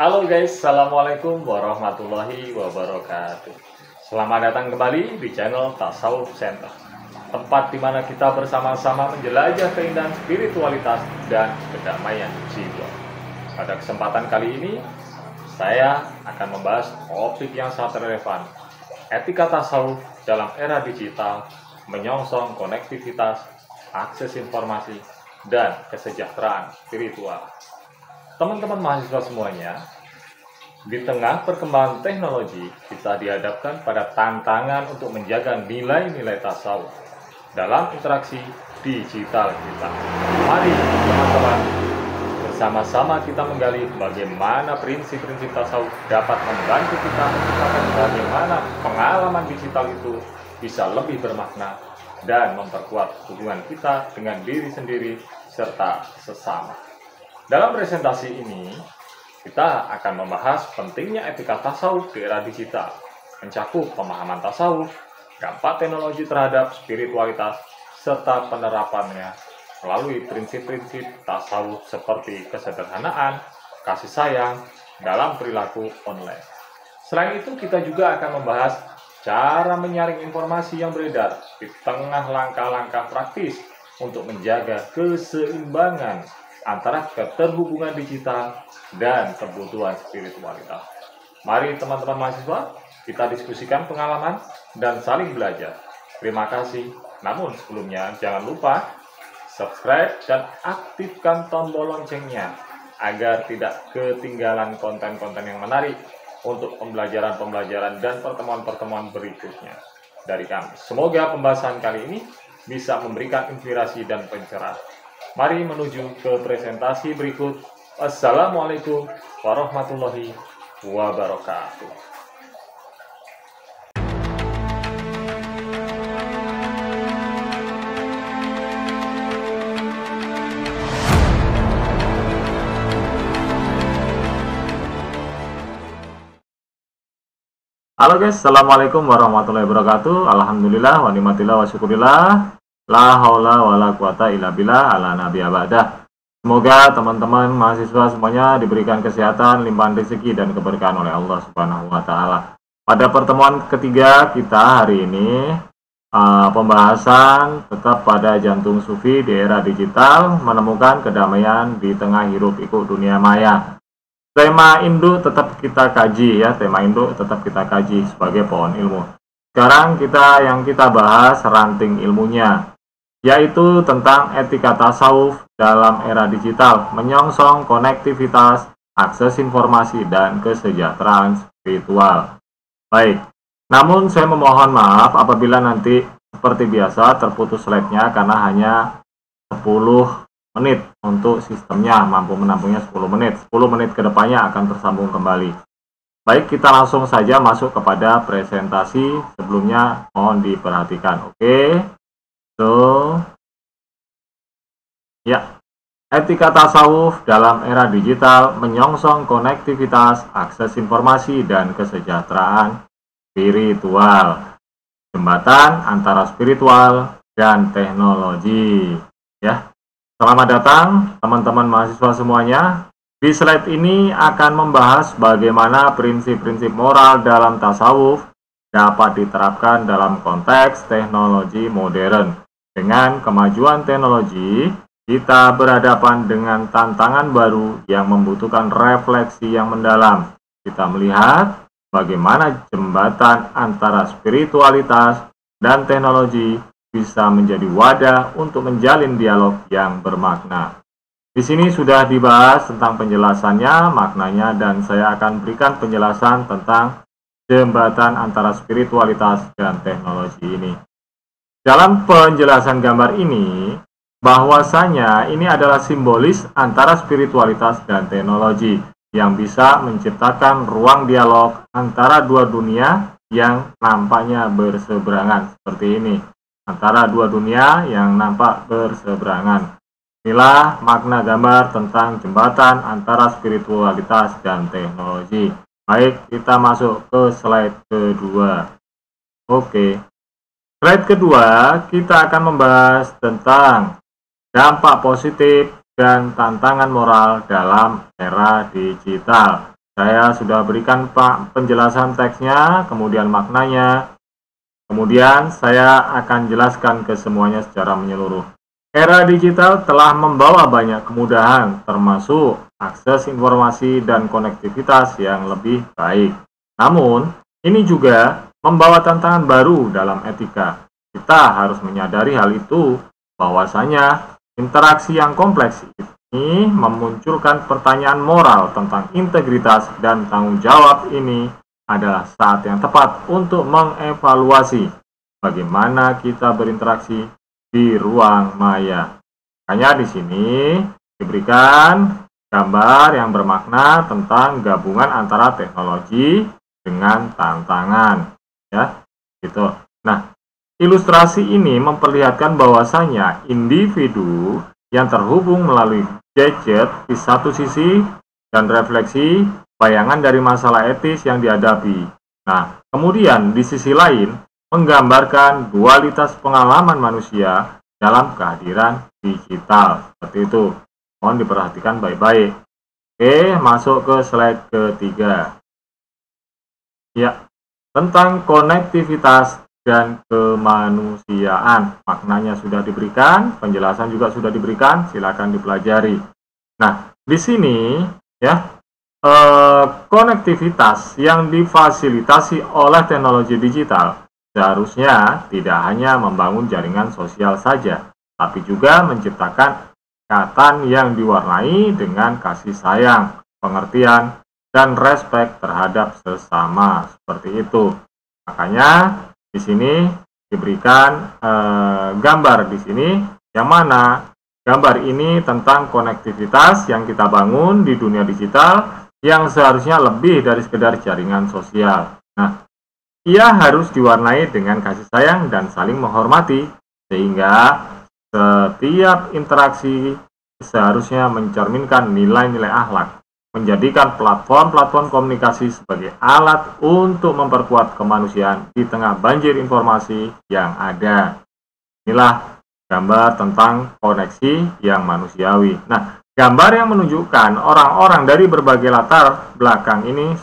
Halo guys, Assalamualaikum warahmatullahi wabarakatuh. Selamat datang kembali di channel Tasawuf Center, tempat di mana kita bersama-sama menjelajah keindahan spiritualitas dan kedamaian jiwa. Pada kesempatan kali ini, saya akan membahas topik yang sangat relevan, etika tasawuf dalam era digital, menyongsong konektivitas, akses informasi, dan kesejahteraan spiritual. Teman-teman mahasiswa semuanya, di tengah perkembangan teknologi, kita dihadapkan pada tantangan untuk menjaga nilai-nilai tasawuf dalam interaksi digital kita. Mari teman-teman, bersama-sama kita menggali bagaimana prinsip-prinsip tasawuf dapat membantu kita menciptakan bagaimana pengalaman digital itu bisa lebih bermakna dan memperkuat hubungan kita dengan diri sendiri serta sesama. Dalam presentasi ini, kita akan membahas pentingnya etika tasawuf di era digital, mencakup pemahaman tasawuf, dampak teknologi terhadap spiritualitas, serta penerapannya melalui prinsip-prinsip tasawuf seperti kesederhanaan, kasih sayang, dalam perilaku online. Selain itu, kita juga akan membahas cara menyaring informasi yang beredar di tengah langkah-langkah praktis untuk menjaga keseimbangan antara keterhubungan digital dan kebutuhan spiritualitas. Mari teman-teman mahasiswa, kita diskusikan pengalaman dan saling belajar. Terima kasih. Namun sebelumnya jangan lupa subscribe dan aktifkan tombol loncengnya agar tidak ketinggalan konten-konten yang menarik untuk pembelajaran-pembelajaran dan pertemuan-pertemuan berikutnya dari kami. Semoga pembahasan kali ini bisa memberikan inspirasi dan pencerahan. Mari menuju ke presentasi berikut. Assalamualaikum warahmatullahi wabarakatuh. Halo guys, Assalamualaikum warahmatullahi wabarakatuh. Alhamdulillah wa ni'matillah wa syukurillah. La haula wa la quwata illa billah ala nabiyya ba'dah. Semoga teman-teman mahasiswa semuanya diberikan kesehatan, limpahan rezeki dan keberkahan oleh Allah Subhanahu wa taala. Pada pertemuan ketiga kita hari ini, pembahasan tetap pada jantung sufi di era digital, menemukan kedamaian di tengah hiruk pikuk dunia maya. Tema induk tetap kita kaji ya, tema induk tetap kita kaji sebagai pohon ilmu. Sekarang yang kita bahas ranting ilmunya, yaitu tentang etika tasawuf dalam era digital, menyongsong konektivitas, akses informasi, dan kesejahteraan spiritual. Baik, namun saya memohon maaf apabila nanti seperti biasa terputus slide-nya karena hanya 10 menit untuk sistemnya, mampu menampungnya 10 menit. 10 menit ke depannya akan tersambung kembali. Baik, kita langsung saja masuk kepada presentasi. Sebelumnya mohon diperhatikan. Oke. Ya, etika tasawuf dalam era digital, menyongsong konektivitas, akses informasi, dan kesejahteraan spiritual. Jembatan antara spiritual dan teknologi. Ya, selamat datang teman-teman mahasiswa semuanya. Di slide ini akan membahas bagaimana prinsip-prinsip moral dalam tasawuf dapat diterapkan dalam konteks teknologi modern. Dengan kemajuan teknologi, kita berhadapan dengan tantangan baru yang membutuhkan refleksi yang mendalam. Kita melihat bagaimana jembatan antara spiritualitas dan teknologi bisa menjadi wadah untuk menjalin dialog yang bermakna. Di sini sudah dibahas tentang penjelasannya, maknanya, dan saya akan berikan penjelasan tentang jembatan antara spiritualitas dan teknologi ini. Dalam penjelasan gambar ini, bahwasanya ini adalah simbolis antara spiritualitas dan teknologi yang bisa menciptakan ruang dialog antara dua dunia yang nampaknya berseberangan. Seperti ini, antara dua dunia yang nampak berseberangan. Inilah makna gambar tentang jembatan antara spiritualitas dan teknologi. Baik, kita masuk ke slide kedua. Oke. Slide kedua, kita akan membahas tentang dampak positif dan tantangan moral dalam era digital. Saya sudah berikan penjelasan teksnya, kemudian maknanya. Kemudian saya akan jelaskan ke semuanya secara menyeluruh. Era digital telah membawa banyak kemudahan, termasuk akses informasi dan konektivitas yang lebih baik. Namun, ini juga membawa tantangan baru dalam etika. Kita harus menyadari hal itu, bahwasanya interaksi yang kompleks ini memunculkan pertanyaan moral tentang integritas dan tanggung jawab. Ini adalah saat yang tepat untuk mengevaluasi bagaimana kita berinteraksi di ruang maya. Makanya di sini diberikan gambar yang bermakna tentang gabungan antara teknologi dengan tantangan, ya, gitu. Nah, ilustrasi ini memperlihatkan bahwasanya individu yang terhubung melalui gadget di satu sisi dan refleksi bayangan dari masalah etis yang dihadapi. Nah, kemudian di sisi lain menggambarkan dualitas pengalaman manusia dalam kehadiran digital. Seperti itu. Mohon diperhatikan baik-baik. Oke, masuk ke slide ketiga. Ya, tentang konektivitas dan kemanusiaan. Maknanya sudah diberikan, penjelasan juga sudah diberikan, silakan dipelajari. Nah, di sini ya, konektivitas yang difasilitasi oleh teknologi digital seharusnya tidak hanya membangun jaringan sosial saja, tapi juga menciptakan ikatan yang diwarnai dengan kasih sayang, pengertian, dan respek terhadap sesama. Seperti itu. Makanya di sini diberikan gambar di sini, yang mana gambar ini tentang konektivitas yang kita bangun di dunia digital yang seharusnya lebih dari sekedar jaringan sosial. Nah, ia harus diwarnai dengan kasih sayang dan saling menghormati, sehingga setiap interaksi seharusnya mencerminkan nilai-nilai akhlak, menjadikan platform-platform komunikasi sebagai alat untuk memperkuat kemanusiaan di tengah banjir informasi yang ada. Inilah gambar tentang koneksi yang manusiawi. Nah, gambar yang menunjukkan orang-orang dari berbagai latar belakang ini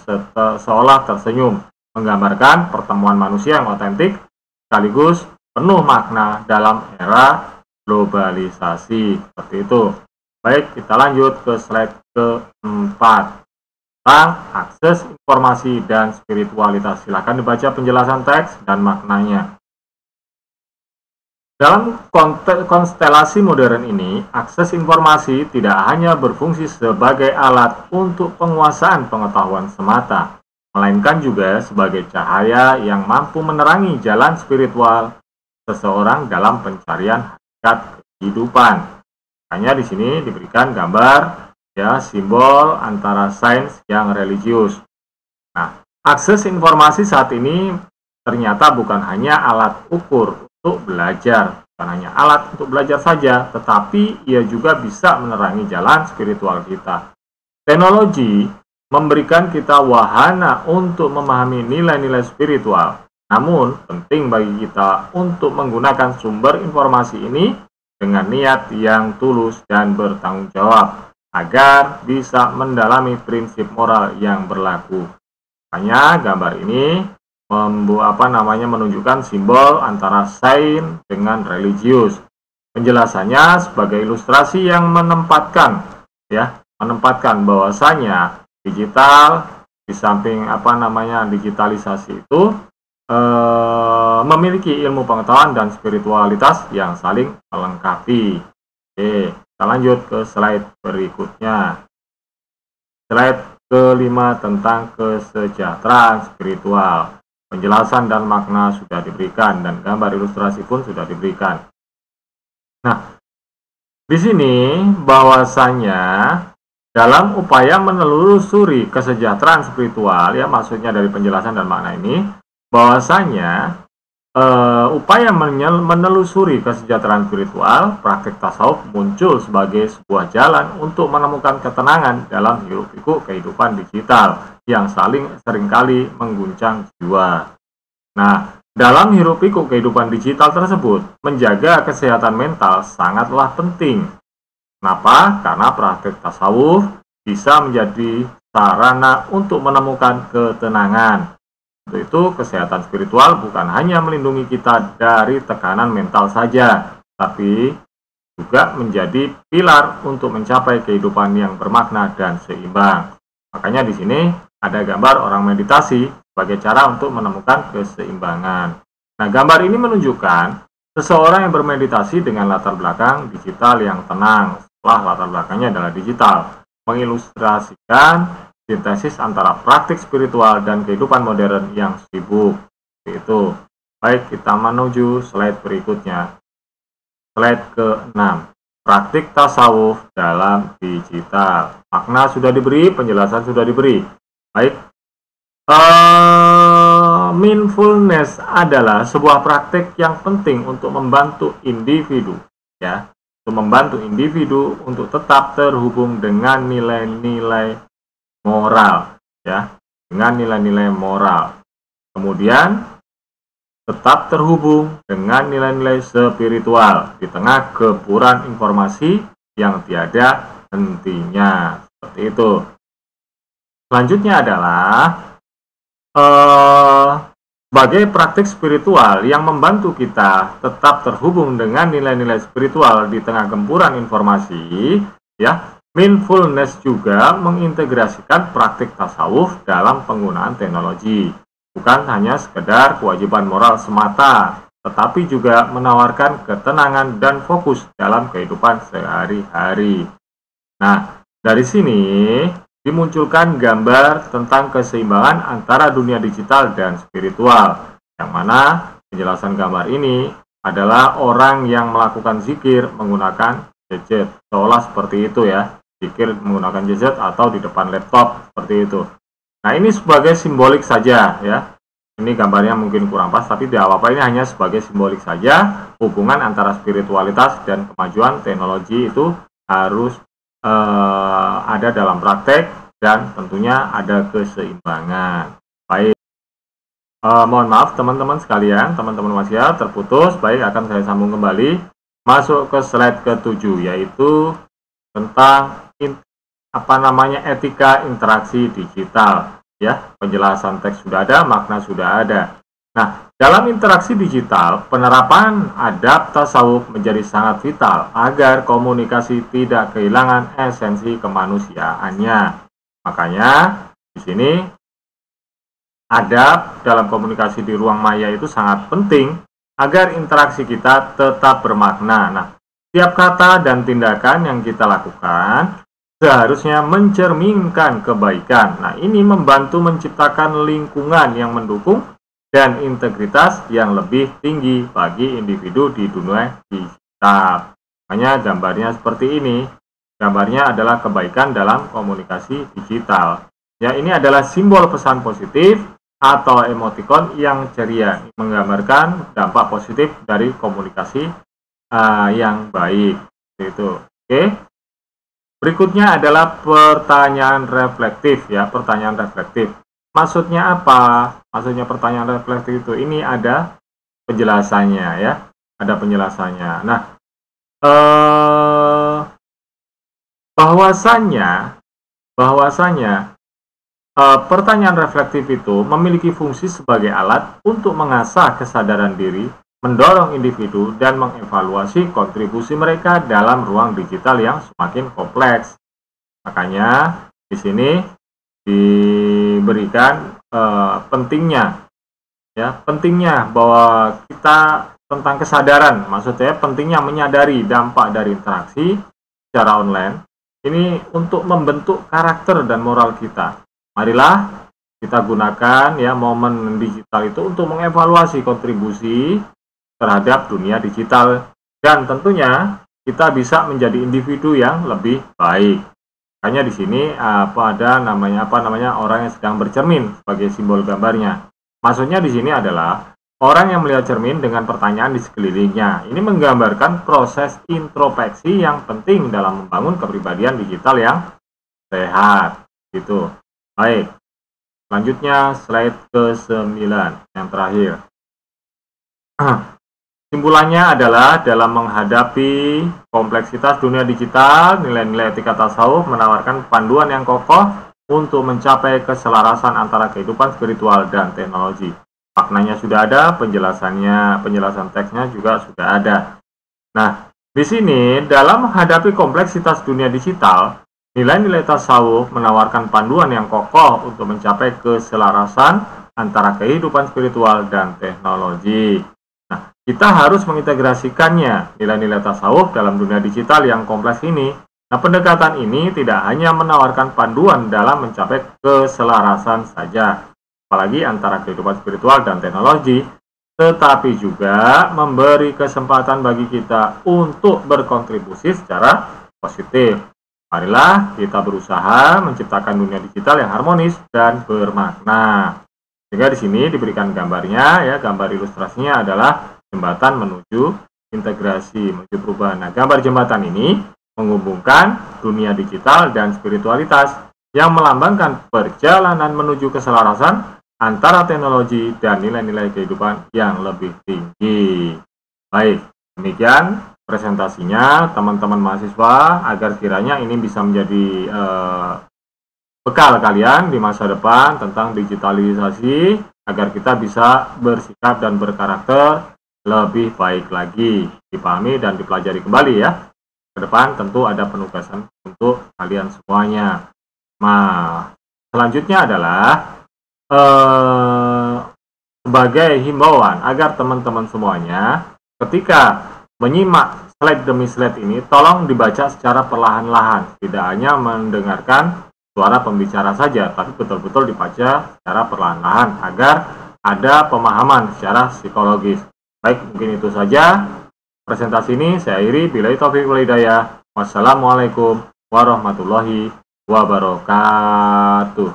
seolah tersenyum, menggambarkan pertemuan manusia yang otentik sekaligus penuh makna dalam era globalisasi. Seperti itu. Baik, kita lanjut ke slide keempat tentang akses informasi dan spiritualitas. Silakan dibaca penjelasan teks dan maknanya. Dalam konstelasi modern ini, akses informasi tidak hanya berfungsi sebagai alat untuk penguasaan pengetahuan semata, melainkan juga sebagai cahaya yang mampu menerangi jalan spiritual seseorang dalam pencarian hakikat kehidupan. Hanya di sini diberikan gambar ya, simbol antara sains yang religius. Nah, akses informasi saat ini ternyata bukan hanya alat ukur untuk belajar, bukan hanya alat untuk belajar saja, tetapi ia juga bisa menerangi jalan spiritual kita. Teknologi memberikan kita wahana untuk memahami nilai-nilai spiritual. Namun, penting bagi kita untuk menggunakan sumber informasi ini dengan niat yang tulus dan bertanggung jawab, agar bisa mendalami prinsip moral yang berlaku. Makanya gambar ini menunjukkan simbol antara sains dengan religius. Penjelasannya sebagai ilustrasi yang menempatkan bahwasanya digital di samping digitalisasi itu memiliki ilmu pengetahuan dan spiritualitas yang saling melengkapi. Oke, kita lanjut ke slide berikutnya. Slide kelima tentang kesejahteraan spiritual. Penjelasan dan makna sudah diberikan dan gambar ilustrasi pun sudah diberikan. Nah, di sini bahwasanya dalam upaya menelusuri kesejahteraan spiritual, ya maksudnya dari penjelasan dan makna ini, bahwasanya upaya menelusuri kesejahteraan spiritual, praktik tasawuf muncul sebagai sebuah jalan untuk menemukan ketenangan dalam hiruk-pikuk kehidupan digital yang seringkali mengguncang jiwa. Nah, dalam hiruk-pikuk kehidupan digital tersebut, menjaga kesehatan mental sangatlah penting. Kenapa? Karena praktik tasawuf bisa menjadi sarana untuk menemukan ketenangan. Untuk itu, kesehatan spiritual bukan hanya melindungi kita dari tekanan mental saja, tapi juga menjadi pilar untuk mencapai kehidupan yang bermakna dan seimbang. Makanya di sini ada gambar orang meditasi sebagai cara untuk menemukan keseimbangan. Nah, gambar ini menunjukkan seseorang yang bermeditasi dengan latar belakang digital yang tenang, setelah latar belakangnya adalah digital, mengilustrasikan sintesis antara praktik spiritual dan kehidupan modern yang sibuk. Itu. Baik, kita menuju slide berikutnya. Slide ke-6. Praktik tasawuf dalam digital. Makna sudah diberi, penjelasan sudah diberi. Baik. Mindfulness adalah sebuah praktik yang penting untuk membantu individu, ya, untuk membantu individu untuk tetap terhubung dengan nilai-nilai moral, ya, dengan nilai-nilai moral. Kemudian tetap terhubung dengan nilai-nilai spiritual di tengah gempuran informasi yang tiada hentinya. Seperti itu. Selanjutnya adalah sebagai praktik spiritual yang membantu kita tetap terhubung dengan nilai-nilai spiritual di tengah gempuran informasi, ya. Mindfulness juga mengintegrasikan praktik tasawuf dalam penggunaan teknologi. Bukan hanya sekedar kewajiban moral semata, tetapi juga menawarkan ketenangan dan fokus dalam kehidupan sehari-hari. Nah, dari sini dimunculkan gambar tentang keseimbangan antara dunia digital dan spiritual, yang mana penjelasan gambar ini adalah orang yang melakukan zikir menggunakan gadget, seolah seperti itu, ya. Zikir menggunakan gadget atau di depan laptop seperti itu. Nah, ini sebagai simbolik saja, ya. Ini gambarnya mungkin kurang pas, tapi tidak apa-apa, ini hanya sebagai simbolik saja. Hubungan antara spiritualitas dan kemajuan teknologi itu harus ada dalam praktek dan tentunya ada keseimbangan. Baik, mohon maaf teman-teman sekalian, teman-teman Masya terputus. Baik, akan saya sambung kembali. Masuk ke slide ke-7, yaitu tentang etika interaksi digital, ya. Penjelasan teks sudah ada, makna sudah ada. Nah, dalam interaksi digital, penerapan adab tasawuf menjadi sangat vital agar komunikasi tidak kehilangan esensi kemanusiaannya. Makanya di sini adab dalam komunikasi di ruang maya itu sangat penting agar interaksi kita tetap bermakna. Nah, setiap kata dan tindakan yang kita lakukan seharusnya mencerminkan kebaikan. Nah, ini membantu menciptakan lingkungan yang mendukung dan integritas yang lebih tinggi bagi individu di dunia digital. Makanya gambarnya seperti ini. Gambarnya adalah kebaikan dalam komunikasi digital. Ya, ini adalah simbol pesan positif atau emoticon yang ceria, menggambarkan dampak positif dari komunikasi yang baik. Itu. Oke. Berikutnya adalah pertanyaan reflektif, ya, pertanyaan reflektif. Maksudnya apa? Maksudnya pertanyaan reflektif itu, ini ada penjelasannya, ya. Ada penjelasannya. Nah, bahwasanya pertanyaan reflektif itu memiliki fungsi sebagai alat untuk mengasah kesadaran diri, mendorong individu dan mengevaluasi kontribusi mereka dalam ruang digital yang semakin kompleks. Makanya di sini diberikan pentingnya bahwa kita tentang kesadaran, maksudnya pentingnya menyadari dampak dari interaksi secara online ini untuk membentuk karakter dan moral kita. Marilah kita gunakan, ya, momen digital itu untuk mengevaluasi kontribusi terhadap dunia digital, dan tentunya kita bisa menjadi individu yang lebih baik. Makanya di sini ada namanya orang yang sedang bercermin sebagai simbol gambarnya. Maksudnya di sini adalah orang yang melihat cermin dengan pertanyaan di sekelilingnya. Ini menggambarkan proses introspeksi yang penting dalam membangun kepribadian digital yang sehat. Gitu. Baik. Selanjutnya slide ke-9 yang terakhir. Simpulannya adalah dalam menghadapi kompleksitas dunia digital, nilai-nilai etika tasawuf menawarkan panduan yang kokoh untuk mencapai keselarasan antara kehidupan spiritual dan teknologi. Maknanya sudah ada, penjelasan teksnya juga sudah ada. Nah, di sini dalam menghadapi kompleksitas dunia digital, nilai-nilai tasawuf menawarkan panduan yang kokoh untuk mencapai keselarasan antara kehidupan spiritual dan teknologi. Nah, kita harus mengintegrasikannya, nilai-nilai tasawuf dalam dunia digital yang kompleks ini. Nah, pendekatan ini tidak hanya menawarkan panduan dalam mencapai keselarasan saja, apalagi antara kehidupan spiritual dan teknologi, tetapi juga memberi kesempatan bagi kita untuk berkontribusi secara positif. Marilah kita berusaha menciptakan dunia digital yang harmonis dan bermakna. Sehingga di sini diberikan gambarnya, ya, gambar ilustrasinya adalah jembatan menuju integrasi, menuju perubahan. Nah, gambar jembatan ini menghubungkan dunia digital dan spiritualitas yang melambangkan perjalanan menuju keselarasan antara teknologi dan nilai-nilai kehidupan yang lebih tinggi. Baik, demikian presentasinya teman-teman mahasiswa, agar kiranya ini bisa menjadi bekal kalian di masa depan tentang digitalisasi, agar kita bisa bersikap dan berkarakter lebih baik lagi, dipahami dan dipelajari kembali ya. Ke depan tentu ada penugasan untuk kalian semuanya. Nah, selanjutnya adalah sebagai himbauan agar teman-teman semuanya ketika menyimak slide demi slide ini, tolong dibaca secara perlahan-lahan, tidak hanya mendengarkan suara pembicara saja, tapi betul-betul dibaca secara perlahan-lahan agar ada pemahaman secara psikologis. Baik, mungkin itu saja presentasi ini. Saya akhiri, billahi taufiq wal hidayah. Wassalamualaikum warahmatullahi wabarakatuh.